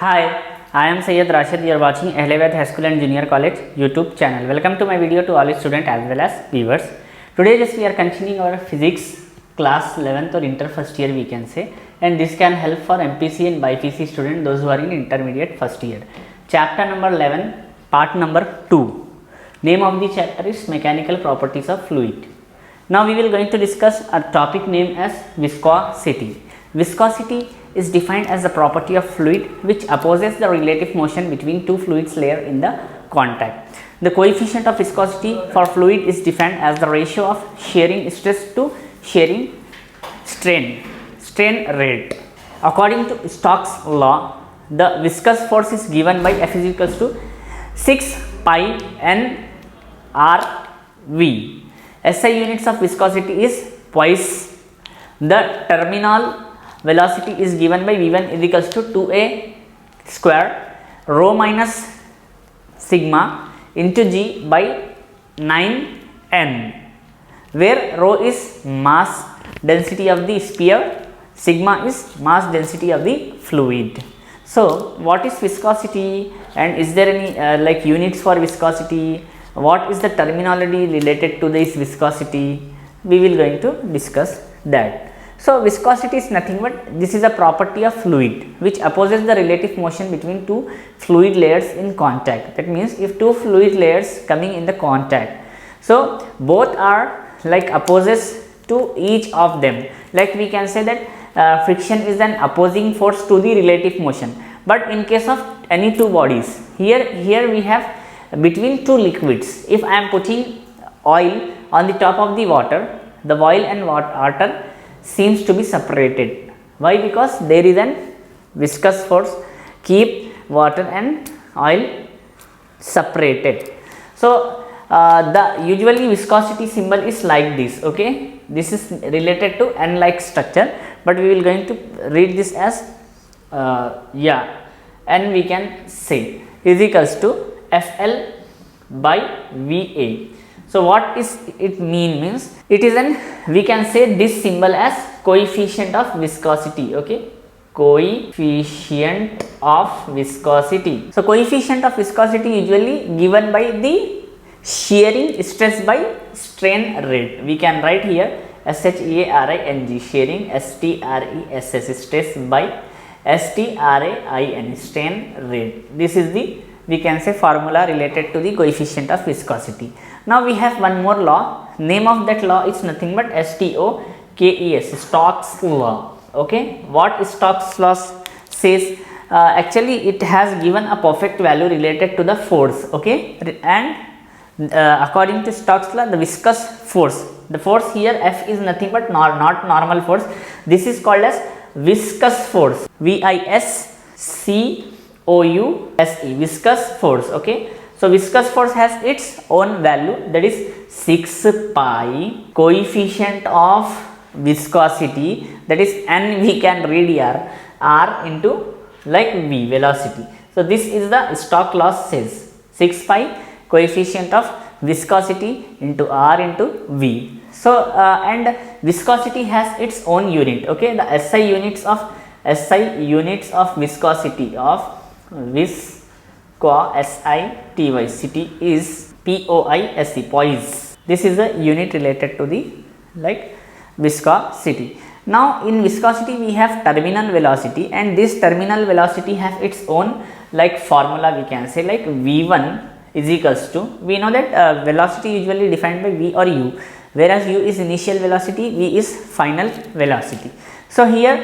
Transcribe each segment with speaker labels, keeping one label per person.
Speaker 1: Hi, I am Syed Rashid. You are watching Ahlaviyat High School and Junior College YouTube channel. Welcome to my video to all students as well as viewers. Today just we are continuing our physics class 11th or inter first year we can say, and this can help for MPC and BPC students, those who are in intermediate first year. Chapter number 11, part number 2. Name of the chapter is Mechanical Properties of Fluid. Now we will going to discuss a topic named as viscosity. Viscosity is defined as the property of fluid which opposes the relative motion between two fluids layer in the contact. The coefficient of viscosity for fluid is defined as the ratio of shearing stress to shearing strain rate. According to Stokes law, the viscous force is given by F is equals to 6 pi n r v. SI units of viscosity is Poise. The terminal velocity is given by V1 is equals to 2a square rho minus sigma into g by 9n, where rho is mass density of the sphere, sigma is mass density of the fluid. So what is viscosity, and is there any like units for viscosity? What is the terminology related to this viscosity? We will going to discuss that. So viscosity is nothing but this is a property of fluid which opposes the relative motion between two fluid layers in contact. That means if two fluid layers coming in the contact, so both are like opposes to each of them. Like we can say that friction is an opposing force to the relative motion. But in case of any two bodies, here we have between two liquids. If I am putting oil on the top of the water, the oil and water seems to be separated. Why? Because there is an viscous force keep water and oil separated. So the usually viscosity symbol is like this. Okay, this is related to N like structure, but we will going to read this as N we can say is equals to FL by VA. So what is it means it is an, we can say this symbol as coefficient of viscosity. Okay, coefficient of viscosity. So coefficient of viscosity usually given by the shearing stress by strain rate. We can write here SHEARING, shearing, STRESS, stress by STRAIN, strain rate. This is the, we can say, formula related to the coefficient of viscosity. Now we have one more law. Name of that law is nothing but STOKES, Stokes law. Okay, what Stokes law says? Actually it has given a perfect value related to the force. Okay, and according to Stokes law, the viscous force, the force here F is nothing but not normal force. This is called as viscous force, VISCOUSE, viscous force. Okay, so viscous force has its own value, that is 6 pi coefficient of viscosity, that is N we can read here, R into like V, velocity. So this is the Stokes law says 6 pi coefficient of viscosity into R into V. So and viscosity has its own unit. Okay, the SI units of viscosity of viscosity is POISE, Poise. This is a unit related to the like viscosity. Now in viscosity we have terminal velocity, and this terminal velocity has its own like formula, we can say, like V1 is equals to, we know that velocity usually defined by V or U, whereas U is initial velocity, V is final velocity. So here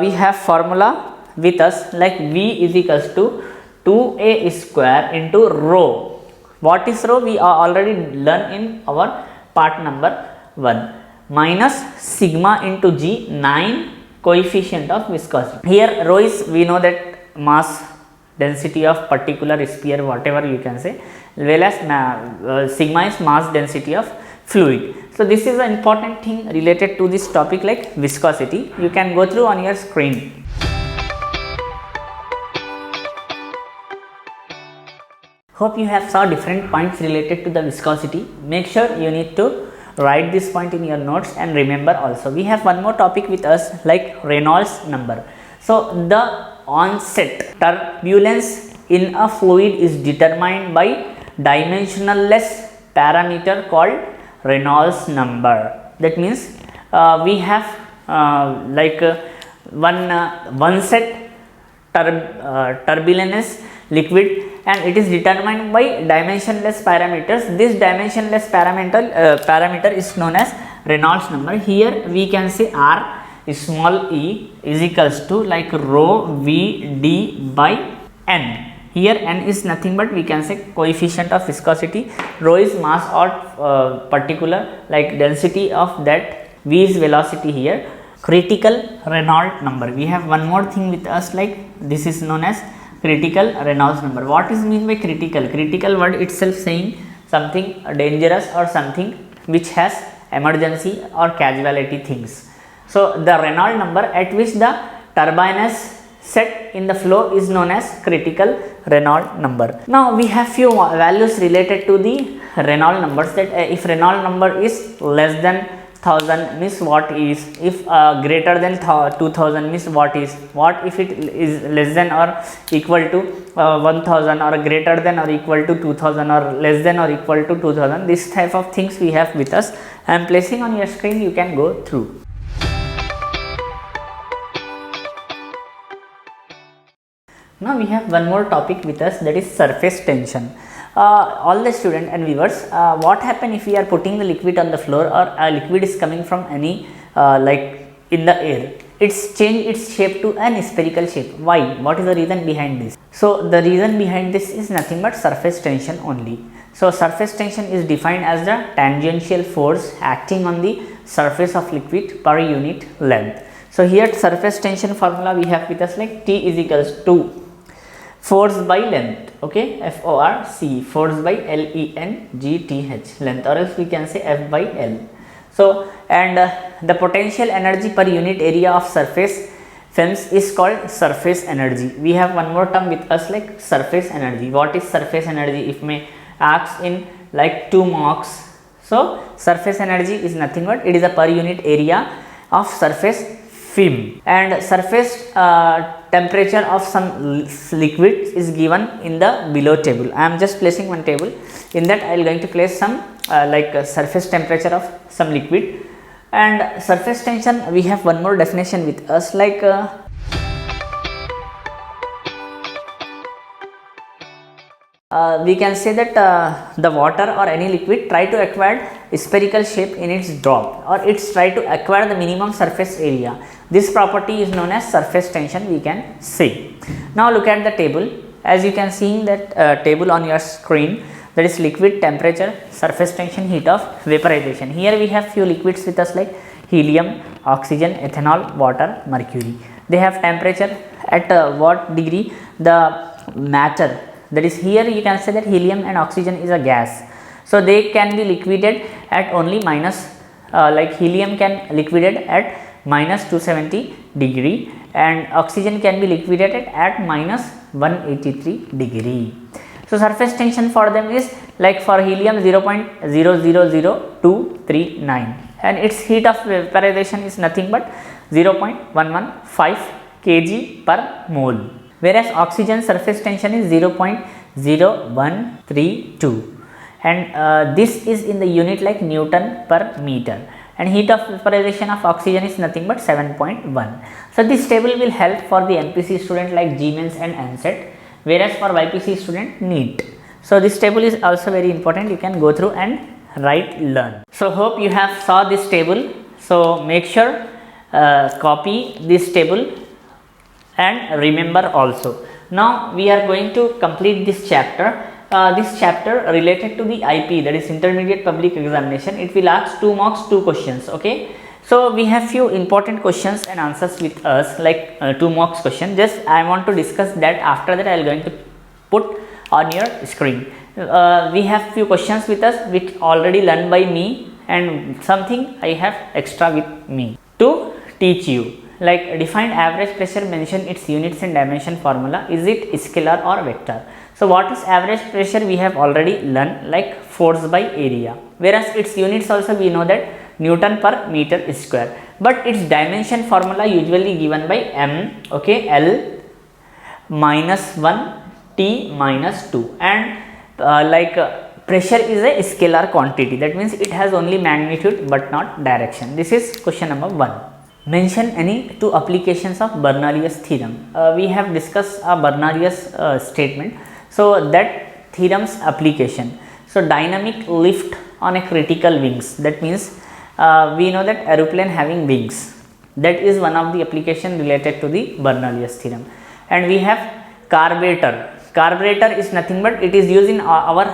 Speaker 1: we have formula with us like V is equals to 2a square into rho. What is rho? We are already learned in our part number 1, minus sigma into g, 9 coefficient of viscosity. Here rho is, we know that mass density of particular sphere, whatever you can say, whereas sigma is mass density of fluid. So this is an important thing related to this topic like viscosity. You can go through on your screen. Hope you have saw different points related to the viscosity. Make sure you need to write this point in your notes and remember also. We have one more topic with us like Reynolds number. So the onset turbulence in a fluid is determined by dimensionless parameter called Reynolds number. That means we have one set turbulence liquid, and it is determined by dimensionless parameters. This dimensionless parameter is known as Reynolds number. Here we can say R small e is equals to like rho v d by n. Here n is nothing but we can say coefficient of viscosity, rho is mass or particular like density of that, v is velocity. Here critical Reynolds number. We have one more thing with us, like this is known as critical Reynolds number. What is mean by critical? Critical word itself saying something dangerous or something which has emergency or casualty things. So the Reynolds number at which the turbine is set in the flow is known as critical Reynolds number. Now we have few values related to the Reynolds numbers, that if Reynolds number is less than 1000 means what is, if greater than 2000 means what is, what if it is less than or equal to 1000 or greater than or equal to 2000 or less than or equal to 2000. This type of things we have with us. I am placing on your screen, you can go through. Now we have one more topic with us, that is surface tension. All the student and viewers, what happen if we are putting the liquid on the floor, or a liquid is coming from any like in the air, it's change its shape to an spherical shape. Why? What is the reason behind this? So the reason behind this is nothing but surface tension only. So surface tension is defined as the tangential force acting on the surface of liquid per unit length. So here surface tension formula we have with us, like T is equals to force by length, okay, FORC, force by LENGTH, length, or else we can say F by L. So and the potential energy per unit area of surface films is called surface energy. We have one more term with us, like surface energy. What is surface energy? If may ask in like 2 marks. So surface energy is nothing but it is a per unit area of surface film, and surface temperature of some liquids is given in the below table. I am just placing one table. In that I am going to place some surface temperature of some liquid. And surface tension, we have one more definition with us, like we can say that the water or any liquid try to acquire spherical shape in its drop, or it's try to acquire the minimum surface area. This property is known as surface tension, we can say. Now look at the table. As you can see in that table on your screen, that is liquid temperature, surface tension, heat of vaporization. Here we have few liquids with us, like helium, oxygen, ethanol, water, mercury. They have temperature at what degree? The matter, that is here you can say that helium and oxygen is a gas, so they can be liquidated at only minus like helium can liquidate at minus 270 degree and oxygen can be liquidated at minus 183 degree. So surface tension for them is like for helium 0.000239, and its heat of vaporization is nothing but 0.115 kg per mole, whereas oxygen surface tension is 0.0132, and this is in the unit like Newton per meter, and heat of vaporization of oxygen is nothing but 7.1. So this table will help for the MPC student like GMAINS and ANSET, whereas for YPC student NEET. So this table is also very important, you can go through and write, learn. So hope you have saw this table. So make sure copy this table and remember also. Now we are going to complete this chapter. This chapter related to the IP, that is intermediate public examination. It will ask 2 marks, 2 questions, okay. So we have few important questions and answers with us, like 2 marks question. Just I want to discuss that. After that I am going to put on your screen. We have few questions with us which already learned by me, and something I have extra with me to teach you. Like define average pressure, mention its units and dimension formula. Is it scalar or vector? So what is average pressure? We have already learned, like force by area, whereas its units also we know that Newton per meter square, but its dimension formula usually given by M, okay, L -1 T minus 2, and pressure is a scalar quantity, that means it has only magnitude but not direction. This is question number 1. Mention any two applications of Bernoulli's theorem. We have discussed Bernoulli's statement. So that theorem's application. So dynamic lift on a critical wings, that means we know that aeroplane having wings, that is one of the application related to the Bernoulli's theorem. And we have carburetor. Carburetor is nothing but it is used in our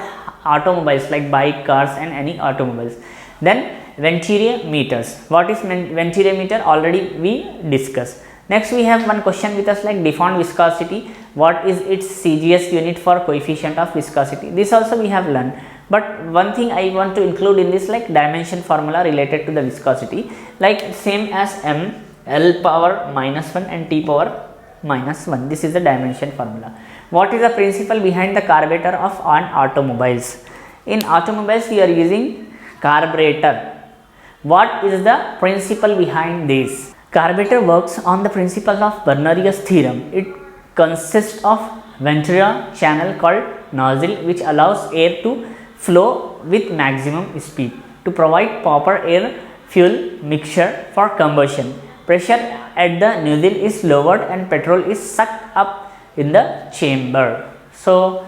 Speaker 1: automobiles like bike, cars and any automobiles. Then venturimeters. What is venturimeter? Already we discussed. Next we have one question with us like deformed viscosity. What is its CGS unit for coefficient of viscosity? This also we have learned. But one thing I want to include in this, like dimension formula related to the viscosity, like same as m, L power -1 and T power -1. This is the dimension formula. What is the principle behind the carburetor of on automobiles? In automobiles we are using carburetor. What is the principle behind this? Carburetor works on the principle of Bernoulli's theorem. It consists of venturier channel called nozzle, which allows air to flow with maximum speed to provide proper air fuel mixture for combustion. Pressure at the nozzle is lowered and petrol is sucked up in the chamber. So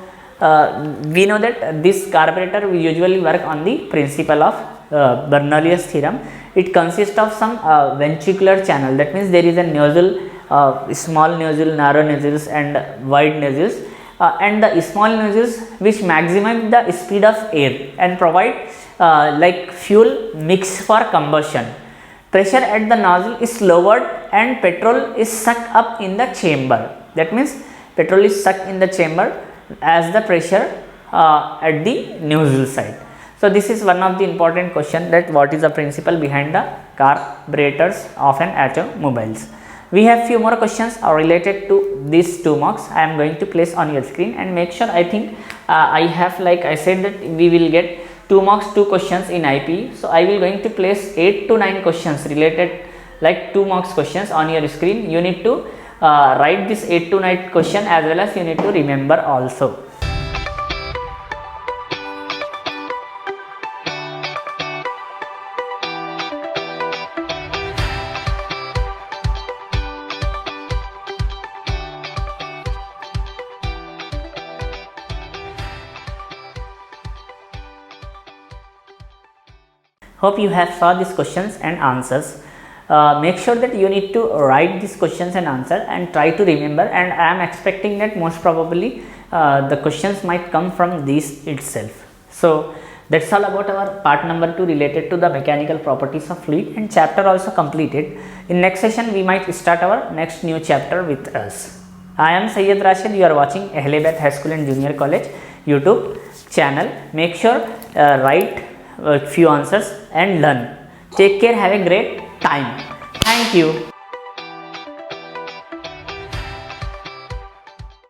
Speaker 1: we know that this carburetor we usually work on the principle of Bernoulli's theorem. It consists of some ventricular channel, that means there is a nozzle, small nozzle, narrow nozzles and wide nozzles, and the small nozzles which maximize the speed of air and provide like fuel mix for combustion. Pressure at the nozzle is lowered and petrol is sucked up in the chamber. That means petrol is sucked in the chamber as the pressure at the nozzle side. So this is one of the important question, that what is the principle behind the carburetors of an automobiles. We have few more questions related to these 2 marks. I am going to place on your screen, and make sure, I think I have, like I said, that we will get 2 marks 2 questions in IP. So I will going to place 8 to 9 questions related like 2 marks questions on your screen. You need to write this 8 to 9 question, as well as you need to remember also. Hope you have saw these questions and answers. Make sure that you need to write these questions and answer and try to remember, and I am expecting that most probably the questions might come from this itself. So that's all about our part number 2 related to the mechanical properties of fluid, and chapter also completed. In next session we might start our next new chapter with us. I am Syed Rashid. You are watching Ahliabad High School and Junior College YouTube channel. Make sure write few answers and learn. Take care. Have a great time. Thank you.